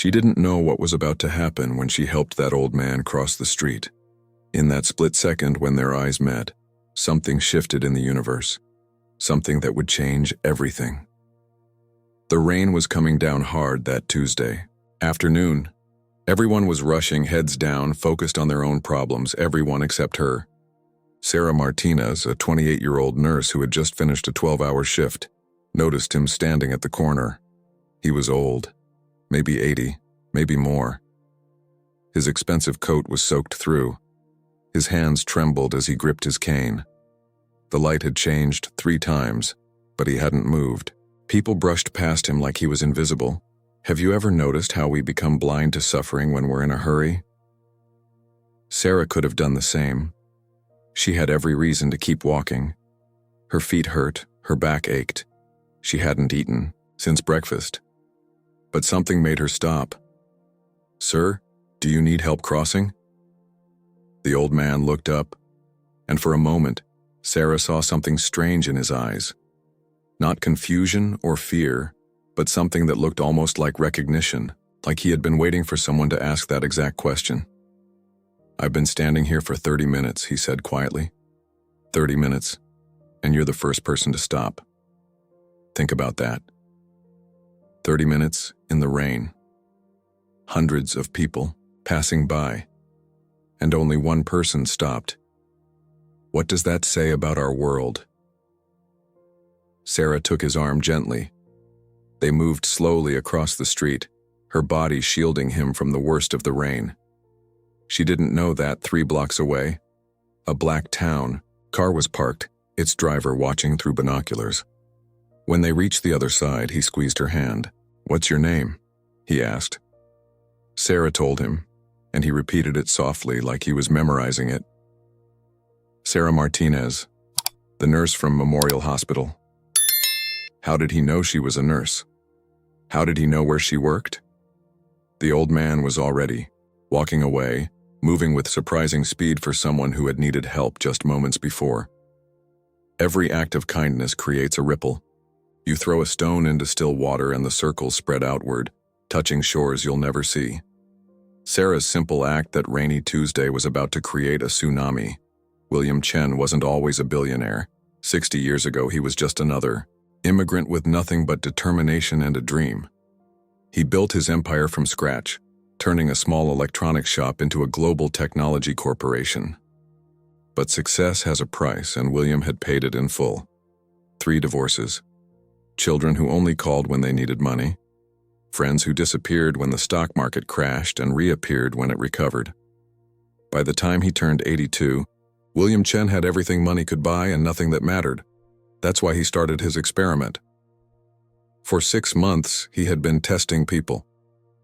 She didn't know what was about to happen when she helped that old man cross the street. In that split second when their eyes met, something shifted in the universe. Something that would change everything. The rain was coming down hard that Tuesday afternoon. Everyone was rushing, heads down, focused on their own problems, everyone except her. Sarah Martinez, a 28-year-old nurse who had just finished a 12-hour shift, noticed him standing at the corner. He was old, maybe 80, maybe more. His expensive coat was soaked through. His hands trembled as he gripped his cane. The light had changed 3 times, but he hadn't moved. People brushed past him like he was invisible. Have you ever noticed how we become blind to suffering when we're in a hurry? Sarah could have done the same. She had every reason to keep walking. Her feet hurt, her back ached. She hadn't eaten since breakfast. But something made her stop. "Sir, do you need help crossing?" The old man looked up, and for a moment, Sarah saw something strange in his eyes. Not confusion or fear, but something that looked almost like recognition, like he had been waiting for someone to ask that exact question. "I've been standing here for 30 minutes, he said quietly. 30 minutes, and you're the first person to stop. Think about that. 30 minutes in the rain. Hundreds of people passing by, and only one person stopped. What does that say about our world?" Sarah took his arm gently. They moved slowly across the street, her body shielding him from the worst of the rain. She didn't know that 3 blocks away, a black town, car was parked, its driver watching through binoculars. When they reached the other side, he squeezed her hand. "What's your name?" he asked. Sarah told him, and he repeated it softly like he was memorizing it. "Sarah Martinez, the nurse from Memorial Hospital." How did he know she was a nurse? How did he know where she worked? The old man was already walking away, moving with surprising speed for someone who had needed help just moments before. Every act of kindness creates a ripple. You throw a stone into still water and the circles spread outward, touching shores you'll never see. Sarah's simple act that rainy Tuesday was about to create a tsunami. William Chen wasn't always a billionaire. 60 years ago, he was just another immigrant with nothing but determination and a dream. He built his empire from scratch, turning a small electronics shop into a global technology corporation. But success has a price, and William had paid it in full. 3 divorces. Children who only called when they needed money. Friends who disappeared when the stock market crashed and reappeared when it recovered. By the time he turned 82, William Chen had everything money could buy and nothing that mattered. That's why he started his experiment. For 6 months, he had been testing people,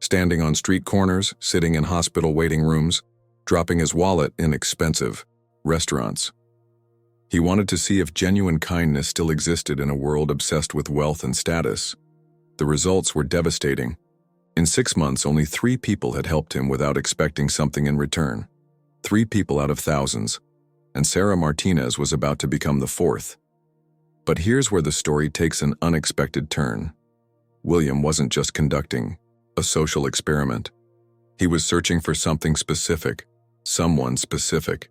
standing on street corners, sitting in hospital waiting rooms, dropping his wallet in expensive restaurants. He wanted to see if genuine kindness still existed in a world obsessed with wealth and status. The results were devastating. In 6 months, only 3 people had helped him without expecting something in return. 3 people out of thousands, and Sarah Martinez was about to become the 4th. But here's where the story takes an unexpected turn. William wasn't just conducting a social experiment. He was searching for something specific, someone specific.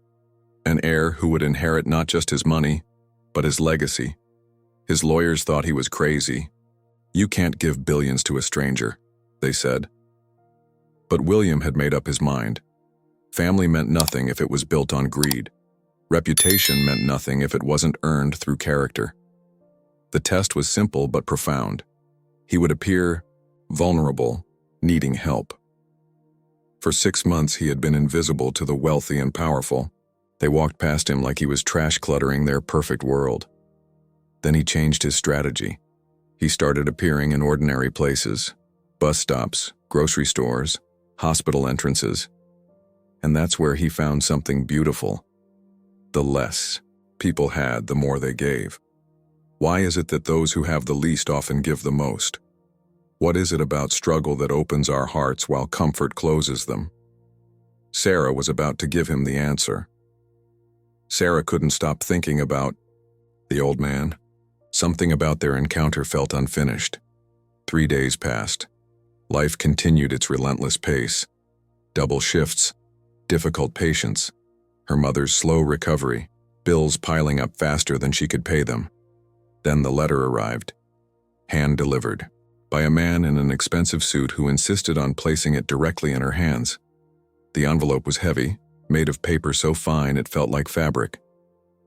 An heir who would inherit not just his money, but his legacy. His lawyers thought he was crazy. "You can't give billions to a stranger," they said. But William had made up his mind. Family meant nothing if it was built on greed. Reputation meant nothing if it wasn't earned through character. The test was simple but profound. He would appear vulnerable, needing help. For 6 months he had been invisible to the wealthy and powerful. They walked past him like he was trash cluttering their perfect world. Then he changed his strategy. He started appearing in ordinary places, bus stops, grocery stores, hospital entrances. And that's where he found something beautiful. The less people had, the more they gave. Why is it that those who have the least often give the most? What is it about struggle that opens our hearts while comfort closes them? Sarah was about to give him the answer. Sarah couldn't stop thinking about the old man. Something about their encounter felt unfinished. 3 days passed. Life continued its relentless pace. Double shifts, difficult patience, her mother's slow recovery, bills piling up faster than she could pay them. Then the letter arrived, hand-delivered, by a man in an expensive suit who insisted on placing it directly in her hands. The envelope was heavy, made of paper so fine it felt like fabric.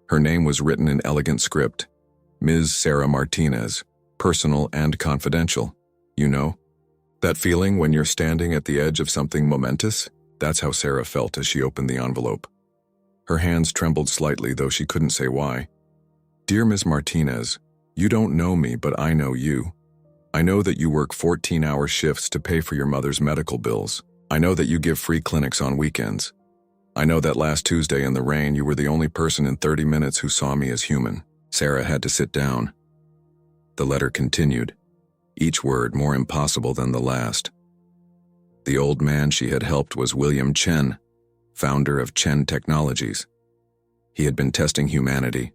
Her name was written in elegant script, Ms. Sarah Martinez, personal and confidential. You know, that feeling when you're standing at the edge of something momentous? That's how Sarah felt as she opened the envelope. Her hands trembled slightly, though she couldn't say why. Dear Ms. Martinez, you don't know me, but I know you. I know that you work 14-hour shifts to pay for your mother's medical bills. I know that you give free clinics on weekends. I know that last Tuesday in the rain you were the only person in 30 minutes who saw me as human. Sarah had to sit down. The letter continued, each word more impossible than the last. The old man she had helped was William Chen, founder of Chen Technologies. He had been testing humanity,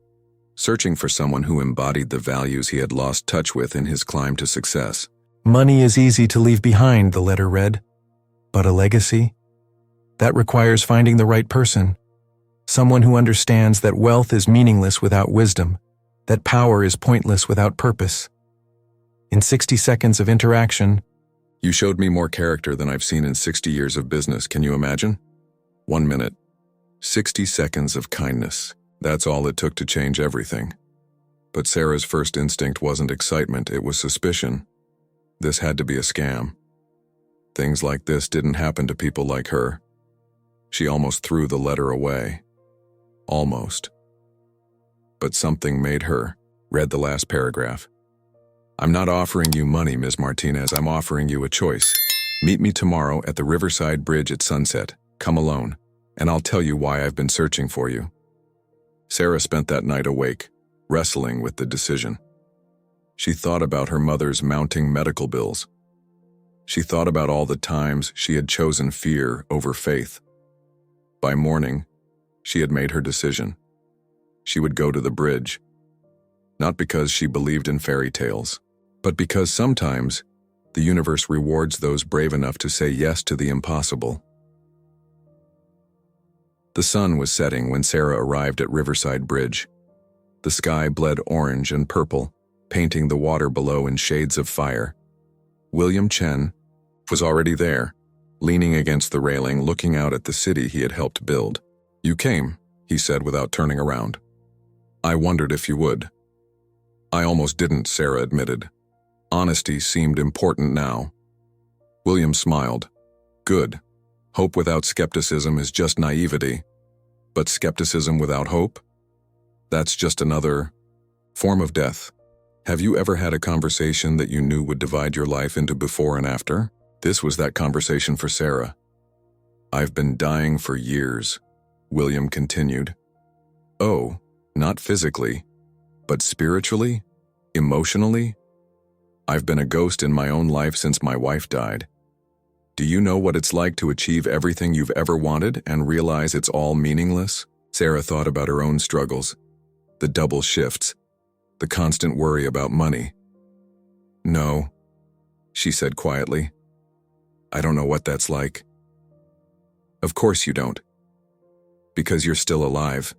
searching for someone who embodied the values he had lost touch with in his climb to success. Money is easy to leave behind, the letter read. But a legacy? That requires finding the right person. Someone who understands that wealth is meaningless without wisdom, that power is pointless without purpose. In 60 seconds of interaction, You showed me more character than I've seen in 60 years of business, can you imagine? 1 minute. 60 seconds of kindness. That's all it took to change everything. But Sarah's first instinct wasn't excitement, it was suspicion. This had to be a scam. Things like this didn't happen to people like her. She almost threw the letter away. Almost. But something made her. Read the last paragraph. I'm not offering you money, Ms. Martinez. I'm offering you a choice. Meet me tomorrow at the Riverside Bridge at sunset. Come alone, and I'll tell you why I've been searching for you. Sarah spent that night awake, wrestling with the decision. She thought about her mother's mounting medical bills. She thought about all the times she had chosen fear over faith. By morning, she had made her decision. She would go to the bridge. Not because she believed in fairy tales, but because sometimes the universe rewards those brave enough to say yes to the impossible. The sun was setting when Sarah arrived at Riverside Bridge. The sky bled orange and purple, painting the water below in shades of fire. William Chen was already there, leaning against the railing, looking out at the city he had helped build. You came, he said without turning around. I wondered if you would. I almost didn't, Sarah admitted. Honesty seemed important now. William smiled. Good. Hope without skepticism is just naivety. But skepticism without hope? That's just another form of death. Have you ever had a conversation that you knew would divide your life into before and after? This was that conversation for Sarah. I've been dying for years, William continued. Oh, not physically, but spiritually, emotionally? I've been a ghost in my own life since my wife died. Do you know what it's like to achieve everything you've ever wanted and realize it's all meaningless? Sarah thought about her own struggles, the double shifts, the constant worry about money. No, she said quietly. I don't know what that's like. Of course you don't. Because you're still alive.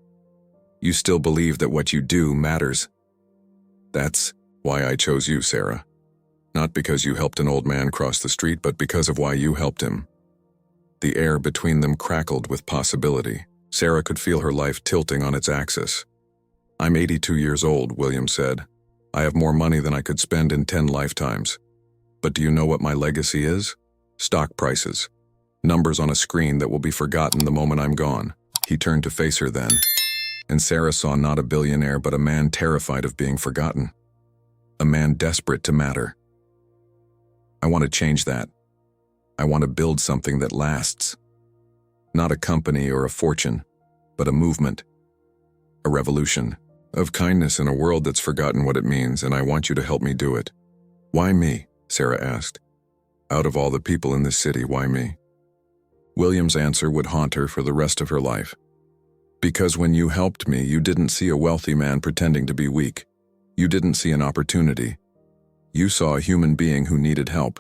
You still believe that what you do matters. That's why I chose you, Sarah. Not because you helped an old man cross the street, but because of why you helped him. The air between them crackled with possibility. Sarah could feel her life tilting on its axis. I'm 82 years old, William said. I have more money than I could spend in 10 lifetimes. But do you know what my legacy is? Stock prices. Numbers on a screen that will be forgotten the moment I'm gone. He turned to face her then, and Sarah saw not a billionaire but a man terrified of being forgotten. A man desperate to matter. I want to change that. I want to build something that lasts. Not a company or a fortune, but a movement. A revolution of kindness in a world that's forgotten what it means, and I want you to help me do it. Why me? Sarah asked. Out of all the people in this city, why me? William's answer would haunt her for the rest of her life. Because when you helped me, you didn't see a wealthy man pretending to be weak. You didn't see an opportunity. You saw a human being who needed help.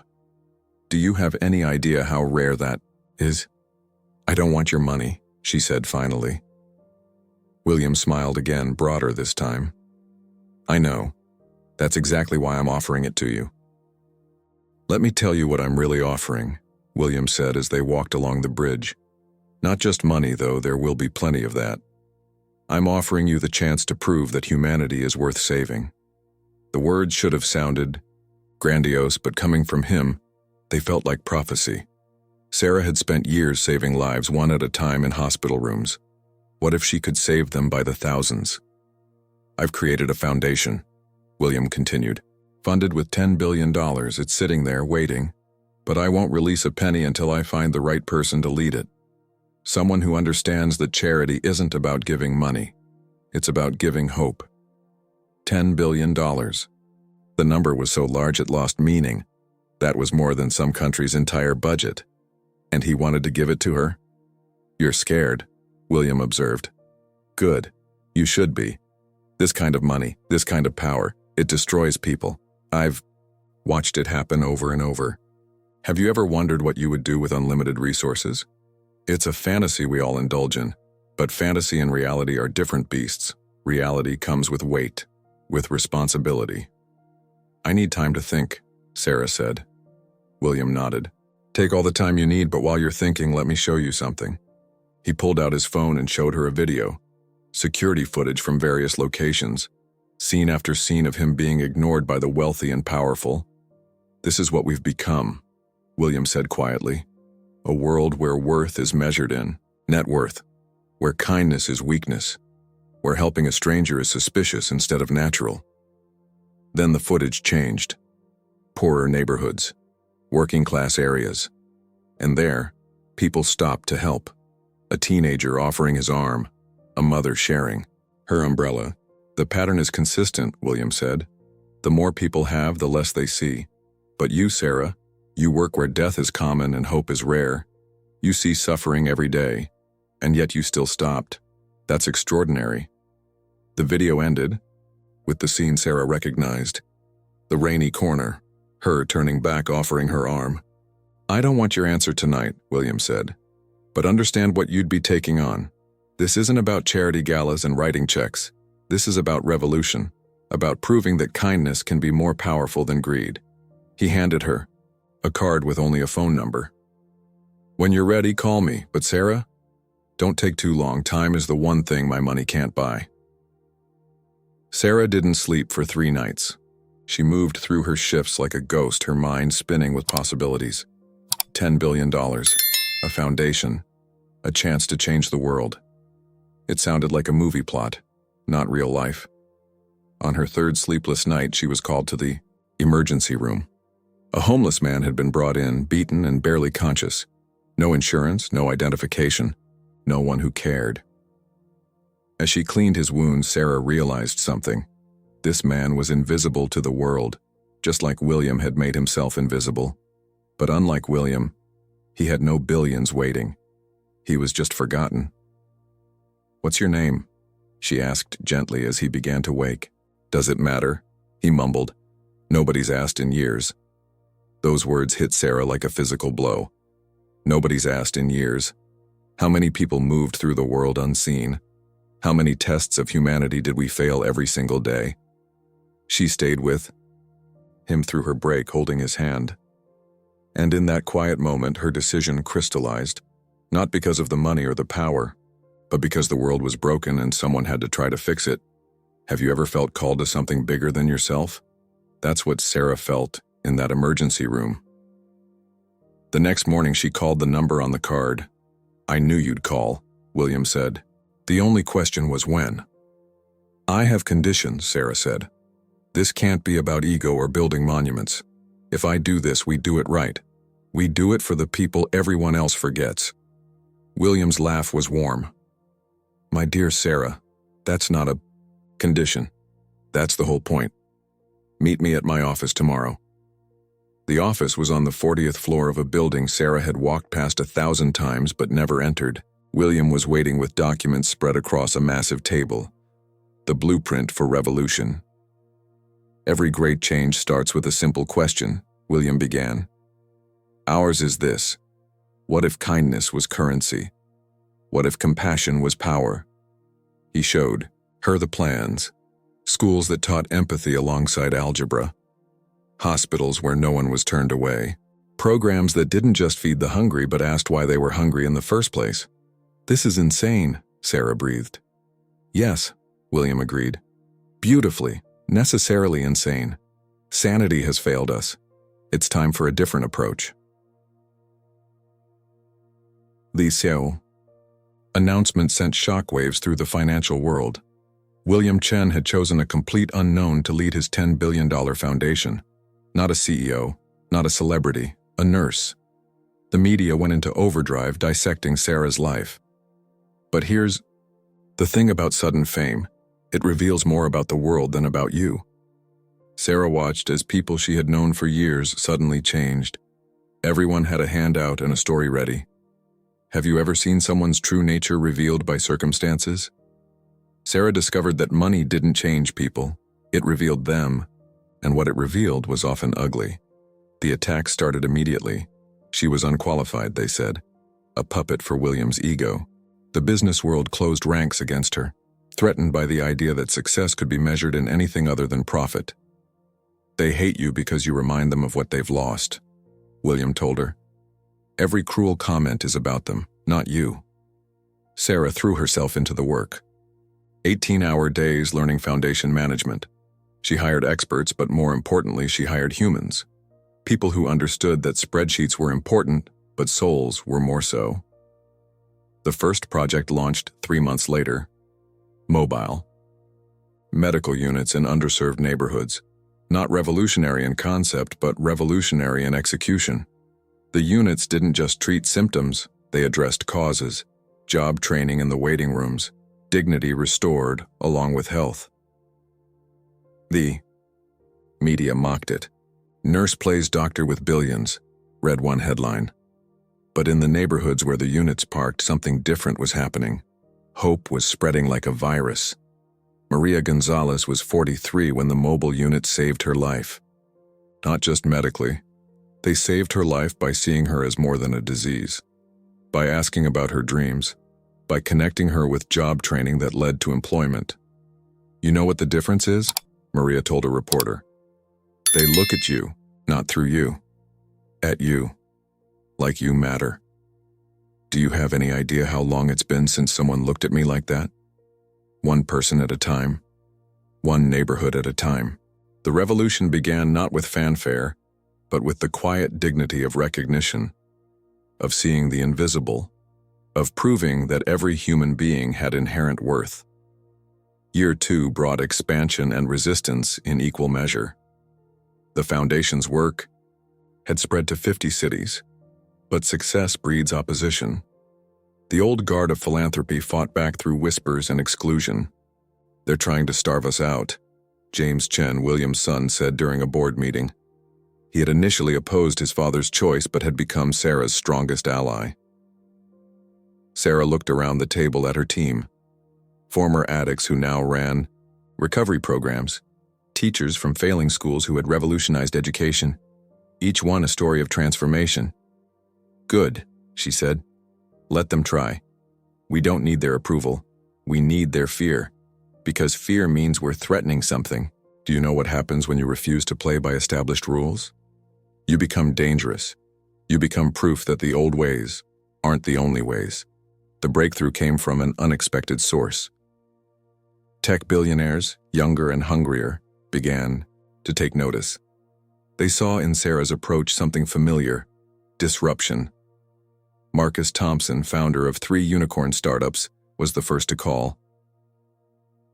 Do you have any idea how rare that is? I don't want your money, she said finally. William smiled again, broader this time. I know. That's exactly why I'm offering it to you. Let me tell you what I'm really offering, William said as they walked along the bridge. Not just money, though, there will be plenty of that. I'm offering you the chance to prove that humanity is worth saving. The words should have sounded grandiose, but coming from him, they felt like prophecy. Sarah had spent years saving lives one at a time in hospital rooms. What if she could save them by the thousands? I've created a foundation, William continued. Funded with $10 billion, it's sitting there waiting, but I won't release a penny until I find the right person to lead it. Someone who understands that charity isn't about giving money. It's about giving hope. $10 billion. The number was so large it lost meaning. That was more than some country's entire budget. And he wanted to give it to her? You're scared, William observed. Good. You should be. This kind of money, this kind of power, it destroys people. I've watched it happen over and over. Have you ever wondered what you would do with unlimited resources? It's a fantasy we all indulge in, but fantasy and reality are different beasts. Reality comes with weight, with responsibility. I need time to think, Sarah said. William nodded. Take all the time you need, but while you're thinking, let me show you something. He pulled out his phone and showed her a video. Security footage from various locations. Scene after scene of him being ignored by the wealthy and powerful. This is what we've become, William said quietly. A world where worth is measured in net worth, where kindness is weakness, where helping a stranger is suspicious instead of natural. Then the footage changed. Poorer neighborhoods, working-class areas. And there, people stopped to help. A teenager offering his arm, a mother sharing her umbrella. The pattern is consistent, William said. The more people have, the less they see. But you, Sarah, you work where death is common and hope is rare. You see suffering every day, and yet you still stopped. That's extraordinary. The video ended with the scene Sarah recognized. The rainy corner, her turning back, offering her arm. I don't want your answer tonight, William said, but understand what you'd be taking on. This isn't about charity galas and writing checks. This is about revolution, about proving that kindness can be more powerful than greed. He handed her a card with only a phone number. When you're ready, call me, but Sarah, don't take too long. Time is the one thing my money can't buy. Sarah didn't sleep for 3 nights. She moved through her shifts like a ghost, her mind spinning with possibilities. $10 billion, a foundation, a chance to change the world. It sounded like a movie plot, not real life. On her 3rd sleepless night, she was called to the emergency room. A homeless man had been brought in, beaten and barely conscious. No insurance, no identification, no one who cared. As she cleaned his wounds, Sarah realized something. This man was invisible to the world, just like William had made himself invisible. But unlike William, he had no billions waiting. He was just forgotten. What's your name? She asked gently as he began to wake. Does it matter? He mumbled. Nobody's asked in years. Those words hit Sarah like a physical blow. Nobody's asked in years. How many people moved through the world unseen? How many tests of humanity did we fail every single day? She stayed with him through her break, holding his hand. And in that quiet moment, her decision crystallized, not because of the money or the power, but because the world was broken and someone had to try to fix it. Have you ever felt called to something bigger than yourself? That's what Sarah felt in that emergency room. The next morning, she called the number on the card. I knew you'd call, William said. The only question was when. I have conditions, Sarah said. This can't be about ego or building monuments. If I do this, we do it right. We do it for the people everyone else forgets. William's laugh was warm. My dear Sarah, that's not a condition. That's the whole point. Meet me at my office tomorrow. The office was on the 40th floor of a building Sarah had walked past 1,000 times but never entered. William was waiting with documents spread across a massive table. The blueprint for revolution. Every great change starts with a simple question, William began. Ours is this. What if kindness was currency? What if compassion was power? He showed her the plans. Schools that taught empathy alongside algebra. Hospitals where no one was turned away. Programs that didn't just feed the hungry but asked why they were hungry in the first place. This is insane, Sarah breathed. Yes, William agreed. Beautifully, necessarily insane. Sanity has failed us. It's time for a different approach. The Xiao announcement sent shockwaves through the financial world. William Chen had chosen a complete unknown to lead his $10 billion foundation. Not a CEO, not a celebrity, a nurse. The media went into overdrive dissecting Sarah's life. But here's the thing about sudden fame. It reveals more about the world than about you. Sarah watched as people she had known for years suddenly changed. Everyone had a handout and a story ready. Have you ever seen someone's true nature revealed by circumstances? Sarah discovered that money didn't change people. It revealed them, and what it revealed was often ugly. The attack started immediately. She was unqualified, they said. A puppet for William's ego. The business world closed ranks against her, threatened by the idea that success could be measured in anything other than profit. They hate you because you remind them of what they've lost, William told her. Every cruel comment is about them, not you. Sarah threw herself into the work. 18-hour days learning foundation management. She hired experts, but more importantly, she hired humans. People who understood that spreadsheets were important, but souls were more so. The first project launched 3 months later. Mobile. Medical units in underserved neighborhoods. Not revolutionary in concept, but revolutionary in execution. The units didn't just treat symptoms, they addressed causes. Job training in the waiting rooms. Dignity restored, along with health. The media mocked it. Nurse plays doctor with billions, read one headline. But in the neighborhoods where the units parked, something different was happening. Hope was spreading like a virus. Maria Gonzalez was 43 when the mobile unit saved her life. Not just medically. They saved her life by seeing her as more than a disease. By asking about her dreams. By connecting her with job training that led to employment. You know what the difference is? Maria told a reporter. They look at you, not through you. At you. Like you matter. Do you have any idea how long it's been since someone looked at me like that? One person at a time. One neighborhood at a time. The revolution began not with fanfare, but with the quiet dignity of recognition, of seeing the invisible, of proving that every human being had inherent worth. Year 2 brought expansion and resistance in equal measure. The foundation's work had spread to 50 cities, but success breeds opposition. The old guard of philanthropy fought back through whispers and exclusion. They're trying to starve us out, James Chen, William's son, said during a board meeting. He had initially opposed his father's choice but had become Sarah's strongest ally. Sarah looked around the table at her team. Former addicts who now ran recovery programs, teachers from failing schools who had revolutionized education, each one a story of transformation. Good, she said. Let them try. We don't need their approval. We need their fear. Because fear means we're threatening something. Do you know what happens when you refuse to play by established rules? You become dangerous. You become proof that the old ways aren't the only ways. The breakthrough came from an unexpected source. Tech billionaires, younger and hungrier, began to take notice. They saw in Sarah's approach something familiar: disruption. Marcus Thompson, founder of 3 unicorn startups, was the first to call.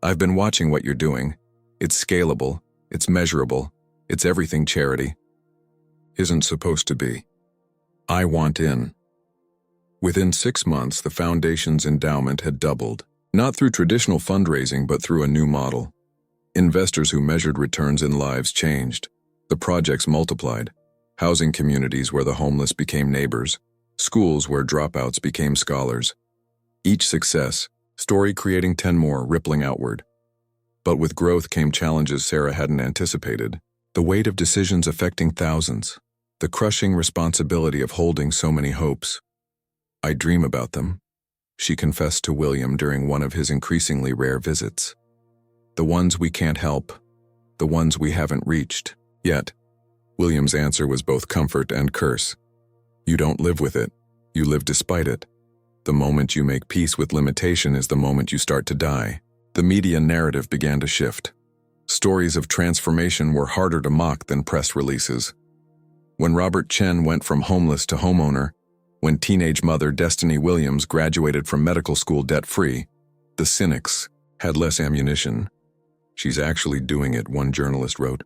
I've been watching what you're doing. It's scalable, it's measurable, it's everything charity. Isn't supposed to be. I want in. Within 6 months, the foundation's endowment had doubled, not through traditional fundraising but through a new model. Investors who measured returns in lives changed. The projects multiplied. Housing communities where the homeless became neighbors. Schools where dropouts became scholars. Each success, story creating 10 more, rippling outward. But with growth came challenges Sarah hadn't anticipated. The weight of decisions affecting thousands. The crushing responsibility of holding so many hopes. I dream about them, she confessed to William during one of his increasingly rare visits. The ones we can't help, the ones we haven't reached yet. William's answer was both comfort and curse. You don't live with it, you live despite it. The moment you make peace with limitation is the moment you start to die. The media narrative began to shift. Stories of transformation were harder to mock than press releases. When Robert Chen went from homeless to homeowner, when teenage mother Destiny Williams graduated from medical school debt-free, the cynics had less ammunition. She's actually doing it, one journalist wrote.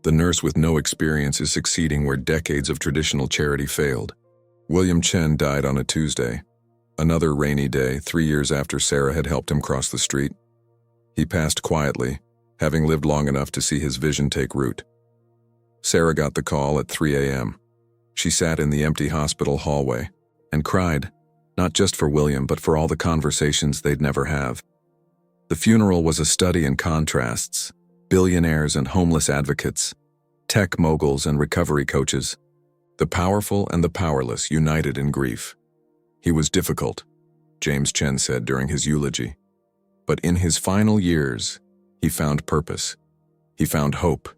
The nurse with no experience is succeeding where decades of traditional charity failed. William Chen died on a Tuesday, another rainy day 3 years after Sarah had helped him cross the street. He passed quietly, having lived long enough to see his vision take root. Sarah got the call at 3 a.m. She sat in the empty hospital hallway and cried, not just for William, but for all the conversations they'd never have. The funeral was a study in contrasts: billionaires and homeless advocates, tech moguls and recovery coaches, the powerful and the powerless united in grief. He was difficult, James Chen said during his eulogy. But in his final years, he found purpose. He found hope.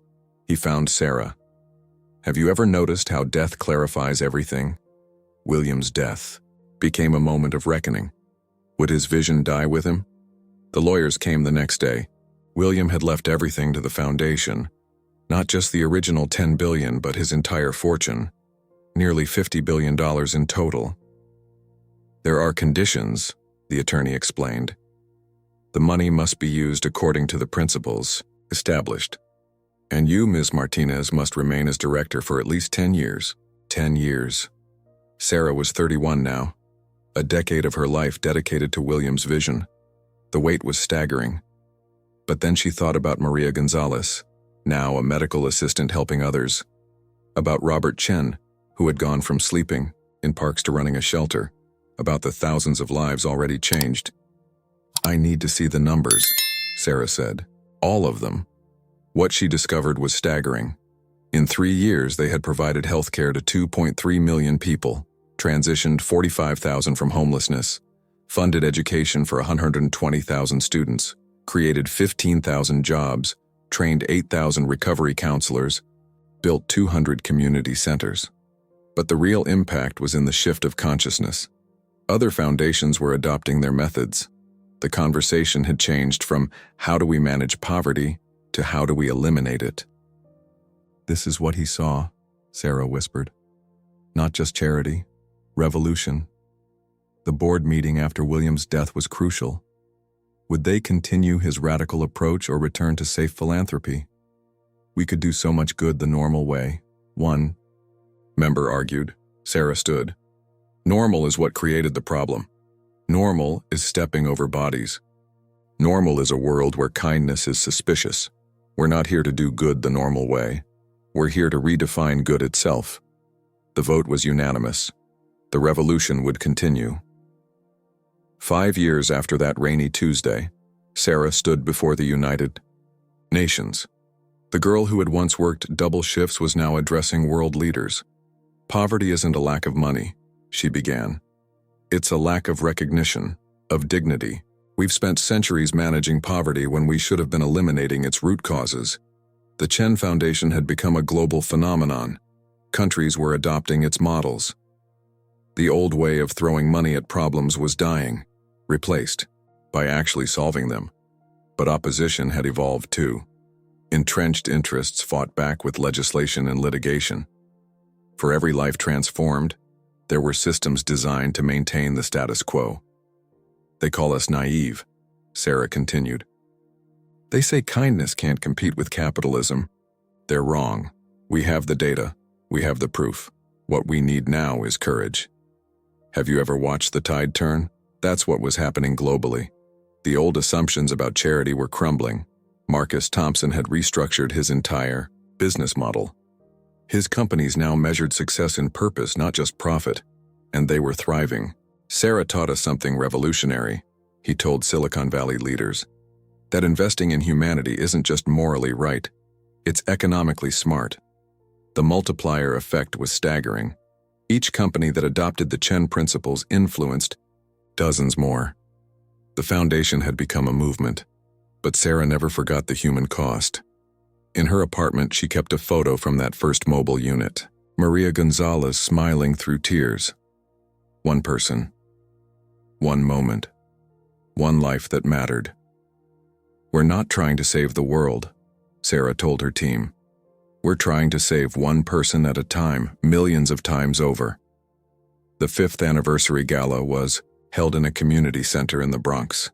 He found Sarah. Have you ever noticed how death clarifies everything? William's death became a moment of reckoning. Would his vision die with him? The lawyers came the next day. William had left everything to the foundation, not just the original $10 billion, but his entire fortune, nearly $50 billion in total. There are conditions, the attorney explained. The money must be used according to the principles established. And you, Ms. Martinez, must remain as director for at least 10 years. 10 years. Sarah was 31 now, a decade of her life dedicated to William's vision. The weight was staggering. But then she thought about Maria Gonzalez, now a medical assistant helping others, about Robert Chen, who had gone from sleeping in parks to running a shelter, about the thousands of lives already changed. I need to see the numbers, Sarah said. All of them. What she discovered was staggering. In 3 years, they had provided health care to 2.3 million people, transitioned 45,000 from homelessness, funded education for 120,000 students, created 15,000 jobs, trained 8,000 recovery counselors, built 200 community centers. But the real impact was in the shift of consciousness. Other foundations were adopting their methods. The conversation had changed from how do we manage poverty to how do we eliminate it. This is what he saw, Sarah whispered. Not just charity, revolution. The board meeting after William's death was crucial. Would they continue his radical approach or return to safe philanthropy? We could do so much good the normal way, one member argued. Sarah stood. Normal is what created the problem. Normal is stepping over bodies. Normal is a world where kindness is suspicious. We're not here to do good the normal way. We're here to redefine good itself. The vote was unanimous. The revolution would continue. 5 years after that rainy Tuesday, Sarah stood before the United Nations. The girl who had once worked double shifts was now addressing world leaders. Poverty isn't a lack of money, she began. It's a lack of recognition, of dignity. We've spent centuries managing poverty when we should have been eliminating its root causes. The Chen Foundation had become a global phenomenon. Countries were adopting its models. The old way of throwing money at problems was dying, replaced by actually solving them. But opposition had evolved too. Entrenched interests fought back with legislation and litigation. For every life transformed, there were systems designed to maintain the status quo. They call us naive, Sarah continued. They say kindness can't compete with capitalism. They're wrong. We have the data. We have the proof. What we need now is courage. Have you ever watched the tide turn? That's what was happening globally. The old assumptions about charity were crumbling. Marcus Thompson had restructured his entire business model. His companies now measured success in purpose, not just profit, and they were thriving. Sarah taught us something revolutionary, he told Silicon Valley leaders, that investing in humanity isn't just morally right, it's economically smart. The multiplier effect was staggering. Each company that adopted the Chen principles influenced dozens more. The foundation had become a movement, but Sarah never forgot the human cost. In her apartment, she kept a photo from that first mobile unit. Maria Gonzalez smiling through tears. One person. One moment. One life that mattered. "We're not trying to save the world," Sarah told her team. "We're trying to save one person at a time, millions of times over." The 5th anniversary gala was held in a community center in the Bronx.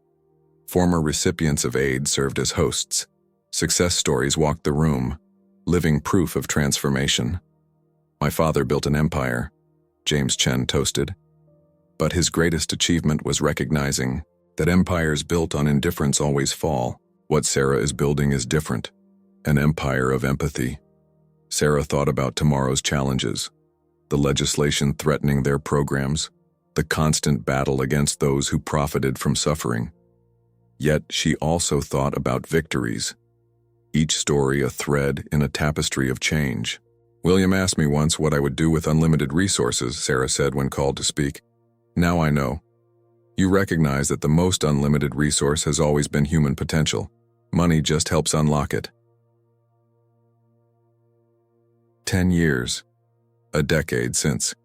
Former recipients of aid served as hosts. Success stories walked the room, living proof of transformation. "My father built an empire," James Chen toasted. But his greatest achievement was recognizing that empires built on indifference always fall. What Sarah is building is different. An empire of empathy. Sarah thought about tomorrow's challenges, the legislation threatening their programs, the constant battle against those who profited from suffering. Yet she also thought about victories, each story a thread in a tapestry of change. "William asked me once what I would do with unlimited resources," Sarah said when called to speak. "Now I know. You recognize that the most unlimited resource has always been human potential. Money just helps unlock it." 10 years. A decade since.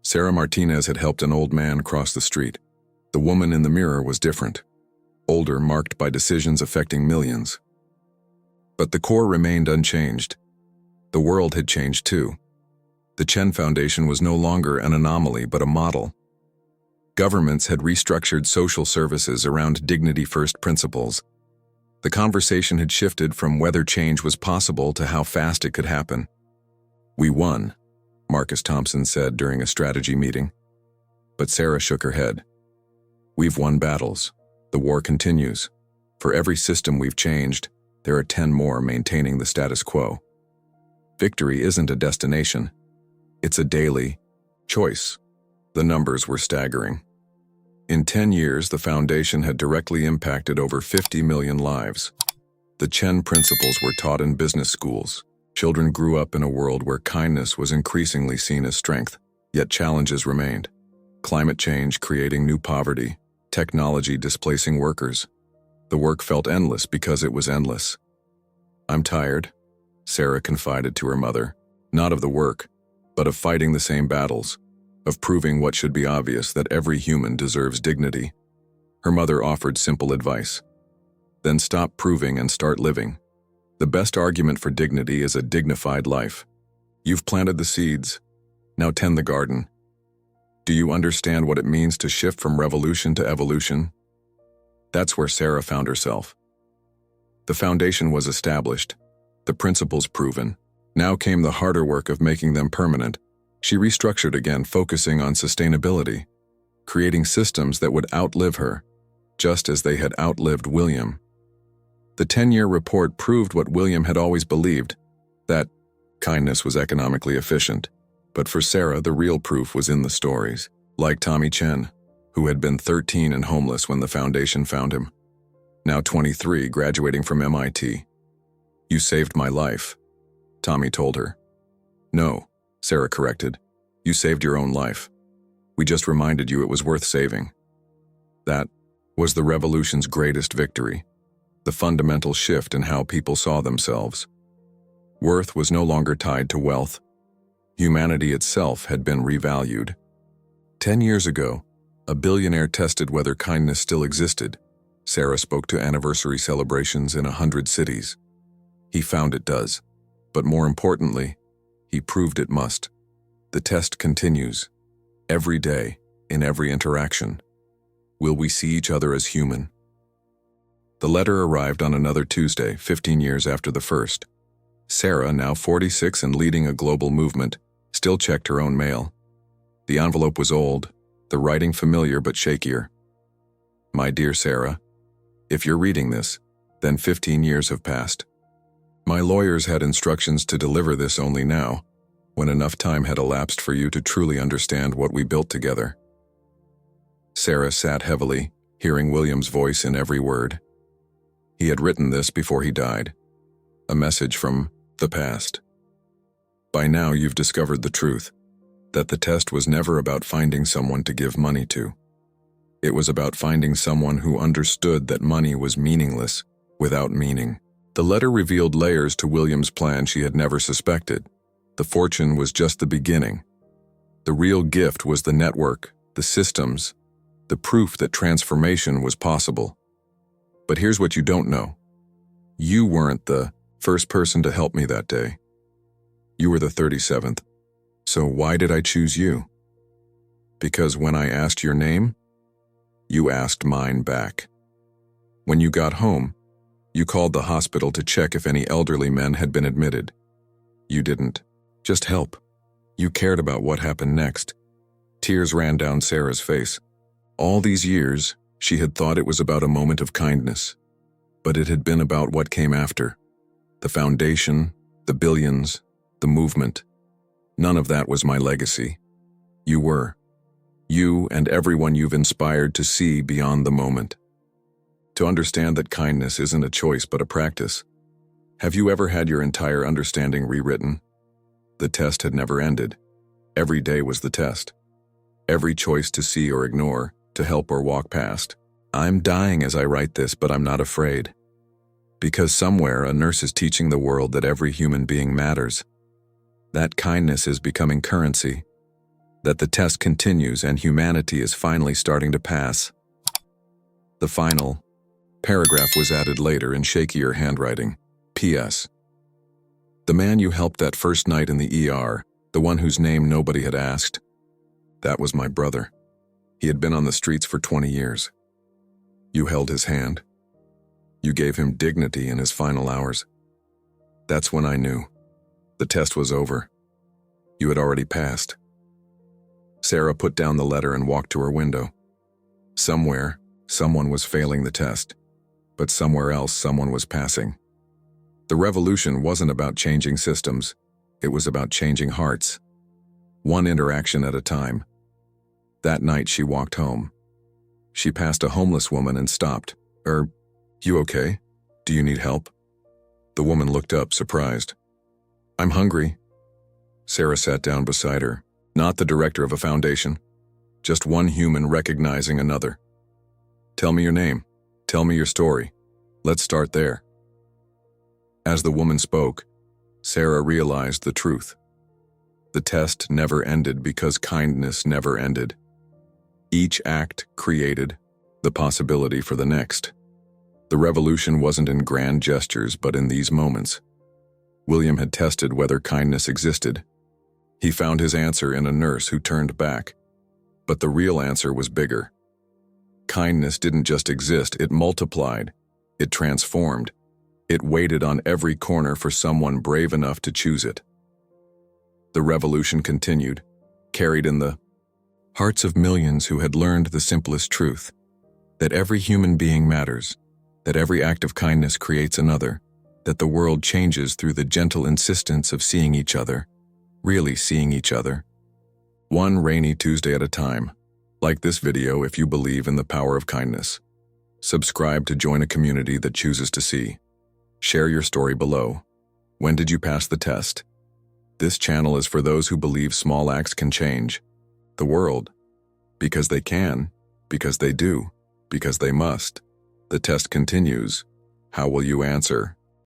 Sarah Martinez had helped an old man cross the street. The woman in the mirror was different. Older, marked by decisions affecting millions. But the core remained unchanged. The world had changed too. The Chen Foundation was no longer an anomaly but a model. Governments had restructured social services around dignity-first principles. The conversation had shifted from whether change was possible to how fast it could happen. "We won," Marcus Thompson said during a strategy meeting. But Sarah shook her head. "We've won battles. The war continues. For every system we've changed, there are 10 more maintaining the status quo. Victory isn't a destination. It's a daily choice." The numbers were staggering. In 10 years, the foundation had directly impacted over 50 million lives. The Chen principles were taught in business schools. Children grew up in a world where kindness was increasingly seen as strength, yet challenges remained. Climate change creating new poverty, technology displacing workers. The work felt endless because it was endless. "I'm tired," Sarah confided to her mother, not of the work, but of fighting the same battles, of proving what should be obvious, that every human deserves dignity. Her mother offered simple advice. "Then stop proving and start living. The best argument for dignity is a dignified life. You've planted the seeds. Now tend the garden. Do you understand what it means to shift from revolution to evolution?" That's where Sarah found herself. The foundation was established, the principles proven. Now came the harder work of making them permanent. She restructured again, focusing on sustainability, creating systems that would outlive her, just as they had outlived William. The 10-year report proved what William had always believed, that kindness was economically efficient. But for Sarah, the real proof was in the stories, like Tommy Chen, who had been 13 and homeless when the foundation found him. Now 23, graduating from MIT. "You saved my life," Tommy told her. "No," Sarah corrected. "You saved your own life. We just reminded you it was worth saving." That was the revolution's greatest victory, the fundamental shift in how people saw themselves. Worth was no longer tied to wealth. Humanity itself had been revalued. 10 years ago, a billionaire tested whether kindness still existed. Sarah spoke to anniversary celebrations in 100 cities. He found it does, but more importantly, he proved it must. The test continues. Every day, in every interaction. Will we see each other as human? The letter arrived on another Tuesday, 15 years after the first. Sarah, now 46 and leading a global movement, still checked her own mail. The envelope was old, the writing familiar but shakier. "My dear Sarah, if you're reading this, then 15 years have passed. My lawyers had instructions to deliver this only now, when enough time had elapsed for you to truly understand what we built together." Sarah sat heavily, hearing William's voice in every word. He had written this before he died, a message from the past. By now, you've discovered the truth, that the test was never about finding someone to give money to. It was about finding someone who understood that money was meaningless without meaning. The letter revealed layers to William's plan she had never suspected. The fortune was just the beginning. The real gift was the network, the systems, the proof that transformation was possible. But here's what you don't know. You weren't the first person to help me that day. You were the 37th. So why did I choose you? Because when I asked your name, you asked mine back. When you got home, you called the hospital to check if any elderly men had been admitted. You didn't just help. You cared about what happened next. Tears ran down Sarah's face. All these years, she had thought it was about a moment of kindness, but it had been about what came after. The foundation, the billions, the movement. None of that was my legacy. You were. You and everyone you've inspired to see beyond the moment. To understand that kindness isn't a choice but a practice. Have you ever had your entire understanding rewritten? The test had never ended. Every day was the test. Every choice to see or ignore, to help or walk past. I'm dying as I write this, but I'm not afraid. Because somewhere a nurse is teaching the world that every human being matters. That kindness is becoming currency. That the test continues and humanity is finally starting to pass. The final paragraph was added later in shakier handwriting. P.S. The man you helped that first night in the ER, the one whose name nobody had asked, that was my brother. He had been on the streets for 20 years. You held his hand. You gave him dignity in his final hours. That's when I knew. The test was over. You had already passed. Sarah put down the letter and walked to her window. Somewhere, someone was failing the test, but somewhere else someone was passing. The revolution wasn't about changing systems. It was about changing hearts. One interaction at a time. That night she walked home. She passed a homeless woman and stopped. You okay? Do you need help? The woman looked up, surprised. I'm hungry. Sarah sat down beside her. Not the director of a foundation. Just one human recognizing another. Tell me your name. Tell me your story. Let's start there. As the woman spoke, Sarah realized the truth. The test never ended because kindness never ended. Each act created the possibility for the next. The revolution wasn't in grand gestures, but in these moments. William had tested whether kindness existed. He found his answer in a nurse who turned back. But the real answer was bigger. Kindness didn't just exist, it multiplied. It transformed. It waited on every corner for someone brave enough to choose it. The revolution continued, carried in the hearts of millions who had learned the simplest truth, that every human being matters, that every act of kindness creates another, that the world changes through the gentle insistence of seeing each other, really seeing each other. One rainy Tuesday at a time. Like this video if you believe in the power of kindness. Subscribe to join a community that chooses to see. Share your story below. When did you pass the test? This channel is for those who believe small acts can change the world. Because they can, because they do, because they must. The test continues. How will you answer?